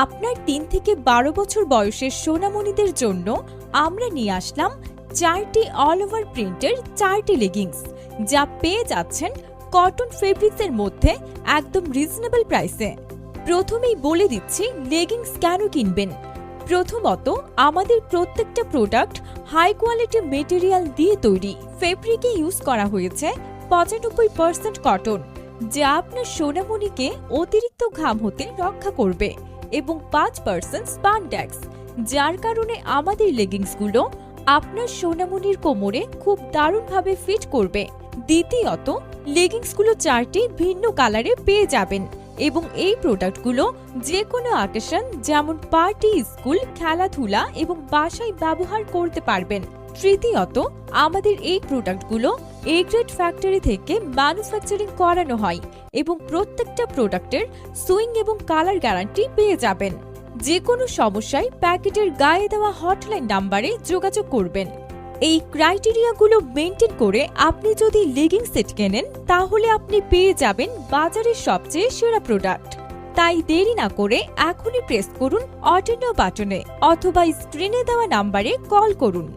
আপনার ৩ থেকে ১২ বছর বয়সের সোনামণিদের জন্য আমরা নিয়ে আসলাম ৪টি অল ওভার প্রিন্টের ৪টি লেগিংস, যা পেয়ে যাচ্ছেন কটন ফেব্রিক্সের মধ্যে একদম রিজনেবল প্রাইসে। প্রথমেই বলে দিচ্ছি লেগিংস কেন কিনবেন। প্রথমত, আমাদের প্রত্যেকটা প্রোডাক্ট হাই কোয়ালিটি মেটেরিয়াল দিয়ে তৈরি। ফেব্রিকে ইউজ করা হয়েছে ৯৫% কটন, যা আপনার সোনামণিকে অতিরিক্ত ঘাম হতে রক্ষা করবে, এবং ৫% স্পানডেক্স, যার কারণে আমাদের লেগিংসগুলো আপনার সোনামণির কোমরে খুব দারুণভাবে ফিট করবে। দ্বিতীয়ত, লেগিংসগুলো ৪টি ভিন্ন কালারে পেয়ে যাবেন এবং এই প্রোডাক্টগুলো যে কোনো অকেশন যেমন পার্টি, স্কুল, খেলাধুলা এবং বাসায় ব্যবহার করতে পারবেন। তৃতীয়ত, আমাদের এই প্রোডাক্টগুলো এ গ্রেড ফ্যাক্টরি থেকে ম্যানুফ্যাকচারিং করানো হয় এবং প্রত্যেকটা প্রোডাক্টের সুইং এবং কালার গ্যারান্টি পেয়ে যাবেন। যে কোনো সমস্যায় প্যাকেটের গায়ে দেওয়া হটলাইন নাম্বারে যোগাযোগ করবেন। এই ক্রাইটেরিয়াগুলো মেনটেন করে আপনি যদি লেগিংস সেট কেনেন, তাহলে আপনি পেয়ে যাবেন বাজারের সবচেয়ে সেরা প্রোডাক্ট। তাই দেরি না করে এখনই প্রেস করুন অর্ডার নাও বাটনে অথবা স্ক্রিনে দেওয়া নাম্বারে কল করুন।